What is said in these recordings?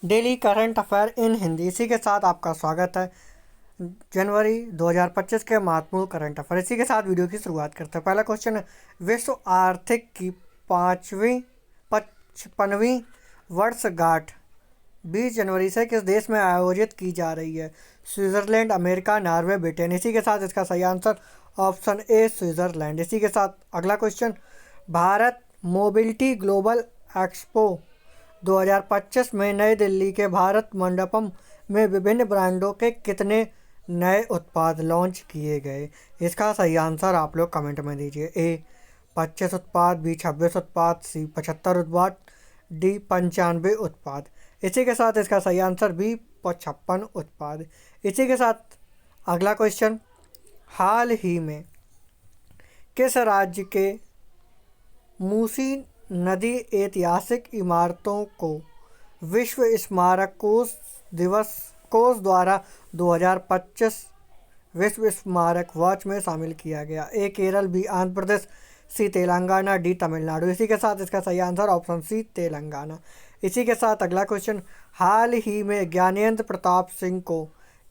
Daily current affair इन हिंदी। इसी के साथ आपका स्वागत है जनवरी 2025 के महत्वपूर्ण करंट अफेयर। इसी के साथ वीडियो की शुरुआत करते हैं। पहला क्वेश्चन है, विश्व आर्थिक की 55वीं वर्षगांठ 20 जनवरी से किस देश में आयोजित की जा रही है? Switzerland, America, Norway, Britain. इसी के साथ इसका सही आंसर ऑप्शन ए स्विट्जरलैंड। इसी के साथ अगला question, Bharat mobility global expo 2025 में नई दिल्ली के भारत मंडपम में विभिन्न ब्रांडों के कितने नए उत्पाद लॉन्च किए गए? इसका सही आंसर आप लोग कमेंट में दीजिए। ए 25 उत्पाद, बी 26 उत्पाद, सी 75 उत्पाद, डी 95 उत्पाद। इसी के साथ इसका सही आंसर बी 56 उत्पाद। इसी के साथ अगला क्वेश्चन, हाल ही में किस राज्य के मूसी नदी ऐतिहासिक इमारतों को विश्व स्मारक कोष द्वारा 2025 विश्व स्मारक वॉच में शामिल किया गया? ए केरल, बी आंध्र प्रदेश, सी तेलंगाना, डी तमिलनाडु। इसी के साथ इसका सही आंसर ऑप्शन सी तेलंगाना। इसी के साथ अगला क्वेश्चन, हाल ही में ज्ञानेंद्र प्रताप सिंह को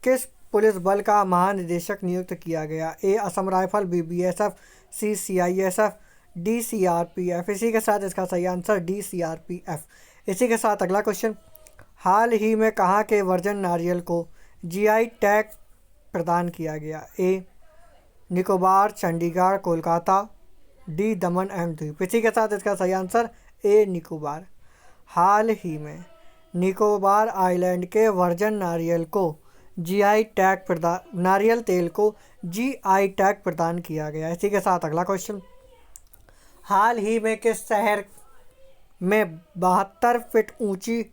किस पुलिस बल का महानिदेशक नियुक्त किया गया? ए असम राइफल, बी बीएसएफ, सी सीआईएसएफ, डी सीआरपीएफ। इसी के साथ इसका सही आंसर डी सीआरपीएफ। इसी के साथ अगला क्वेश्चन, हाल ही में कहाँ के वर्जन नारियल को जीआई टैग प्रदान किया गया? ए Nicobar, Chandigarh, Kolkata, D Daman and द्वीप। इसी के साथ इसका सही आंसर ए निकोबार। हाल ही में निकोबार आइलैंड के वर्जन नारियल तेल को जीआई टैग प्रदान किया गया। इसी के साथ अगला क्वेश्चन, हाल ही में किस शहर में 72 फीट ऊंची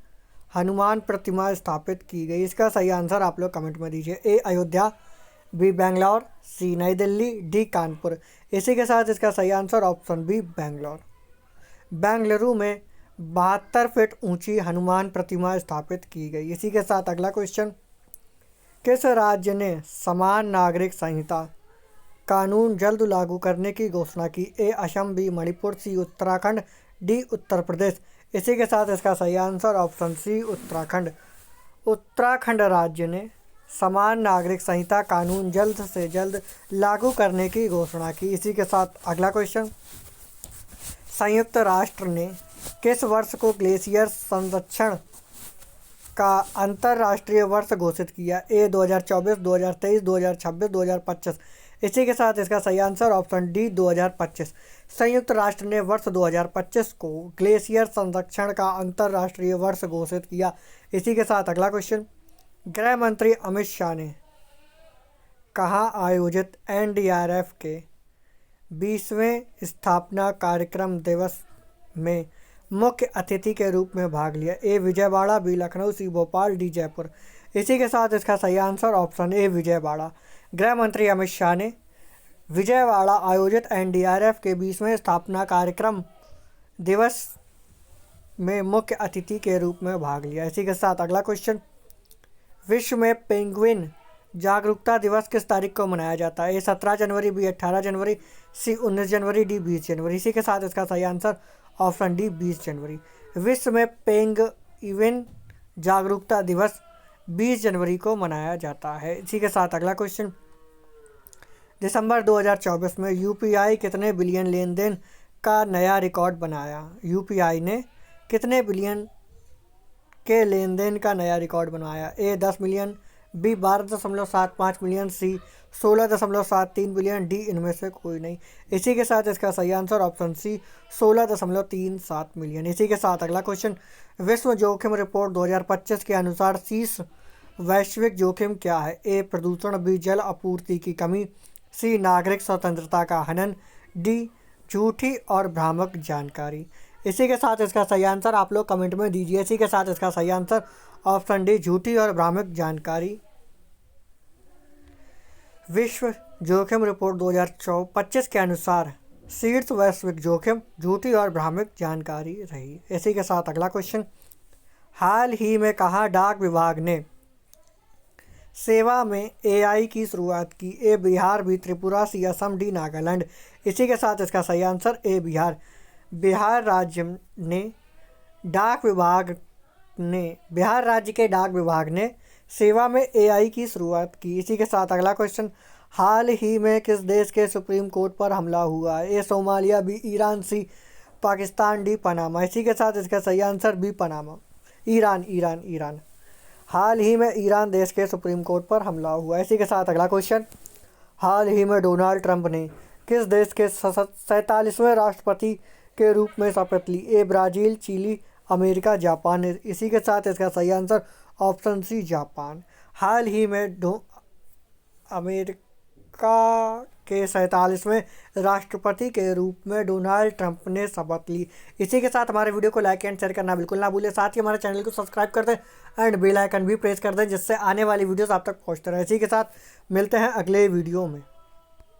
हनुमान प्रतिमा स्थापित की गई? इसका सही आंसर आप लोग कमेंट में दीजिए। A Ayodhya, B Bangalore, C New Delhi, D Kanpur. इसी के साथ इसका सही answer option B Bangalore. Bengaluru में 72 फीट ऊंची हनुमान प्रतिमा स्थापित की गई। इसी के साथ अगला क्वेश्चन, किस राज्य ने समान नागरिक संहिता कानून जल्द लागू करने की घोषणा की? A Assam, B Manipur, C Uttarakhand, D Uttar Pradesh. इसी के साथ इसका सही answer option C Uttarakhand. Uttarakhand राज्य ने समान नागरिक संहिता कानून जल्द से जल्द लागू करने की घोषणा की। इसी के साथ अगला क्वेश्चन, संयुक्त राष्ट्र ने किस वर्ष को ग्लेशियर संरक्षण का अंतर्राष्ट्रीय वर्ष घोषित किया? ए 2024, 2023, 2026, 2025। इसी के साथ इसका सही आंसर ऑप्शन डी 2025। संयुक्त राष्ट्र ने वर्ष 2025 को ग्लेशियर संरक्षण का अंतर्राष्ट्रीय वर्ष घोषित किया। इसी के साथ अगला क्वेश्चन, गृह मंत्री अमित शाह ने कहाँ आयोजित एनडीआरएफ के 20वें स्थापना कार्यक्रम दिवस में मुख्य अतिथि के रूप में भाग लिया? ए विजयवाड़ा, बी लखनऊ, सी भोपाल, डी जयपुर। इसी के साथ इसका सही आंसर ऑप्शन ए विजयवाड़ा। गृह मंत्री अमित शाह ने विजयवाड़ा आयोजित एनडीआरएफ के 20वें स्थापना कार्यक्रम दिवस में मुख्य अतिथि के रूप में भाग लिया। इसी के साथ अगला क्वेश्चन, विश्व में पेंगुइन जागरूकता दिवस किस तारीख को मनाया जाता है? ए 17 जनवरी, बी 18 जनवरी, सी 19 जनवरी, डी 20 जनवरी। इसी के साथ इसका सही आंसर ऑप्शन डी 20 जनवरी। विश्व में पेंगुइन जागरूकता दिवस 20 जनवरी को मनाया जाता है। इसी के साथ अगला क्वेश्चन, दिसंबर 2024 में यूपीआई कितने बिलियन लेन देन का नया रिकॉर्ड बनाया? यूपीआई ने कितने बिलियन के लेन देन का नया रिकॉर्ड बनाया? ए 10 मिलियन, बी 12.75 मिलियन, सी 16.73 बिलियन, डी इनमें से कोई नहीं। इसी के साथ इसका सही आंसर ऑप्शन सी 16.37 मिलियन। इसी के साथ अगला क्वेश्चन, विश्व जोखिम रिपोर्ट 2025 के अनुसार शीर्ष वैश्विक जोखिम क्या है? ए प्रदूषण, बी जल आपूर्ति की कमी, सी नागरिक स्वतंत्रता का हनन, डी झूठी और भ्रामक जानकारी। इसी के साथ इसका सही आंसर आप लोग कमेंट में दीजिए। इसी के साथ इसका सही आंसर ऑप्शन डी झूठी और भ्रामक जानकारी। विश्व जोखिम रिपोर्ट 2025 के अनुसार शीर्ष वैश्विक जोखिम झूठी और भ्रामक जानकारी रही। इसी के साथ अगला क्वेश्चन, हाल ही में कहाँ डाक विभाग ने सेवा में एआई की शुरुआत की? ए बिहार, बी त्रिपुरा, सी असम, डी नागालैंड। इसी के साथ इसका सही आंसर ए बिहार। बिहार राज्य ने डाक विभाग बिहार राज्य के डाक विभाग ने सेवा में एआई की शुरुआत की। इसी के साथ अगला क्वेश्चन, हाल ही में किस देश के सुप्रीम कोर्ट पर हमला हुआ? A Somalia, B Iran, C Pakistan, D Panama. इसी के साथ इसका सही answer B Panama. Iran Iran Iran. हाल ही में ईरान देश के सुप्रीम कोर्ट पर हमला हुआ। इसी के साथ अगला क्वेश्चन, हाल ही में डोनाल्ड ट्रंप ने किस देश के 47वें राष्ट्रपति के रूप में शपथ ली? ए ब्राज़ील, चिली, अमेरिका, जापान। इसी के साथ इसका सही आंसर ऑप्शन सी जापान। हाल ही में अमेरिका के 47वें राष्ट्रपति के रूप में डोनाल्ड ट्रंप ने शपथ ली। इसी के साथ हमारे वीडियो को लाइक एंड शेयर करना बिल्कुल ना भूलें। साथ ही हमारे चैनल को सब्सक्राइब कर दें एंड बेल आइकन भी प्रेस कर दें, जिससे आने वाली वीडियोस आप तक पहुंचते रहे। इसी के साथ मिलते हैं अगले वीडियो में।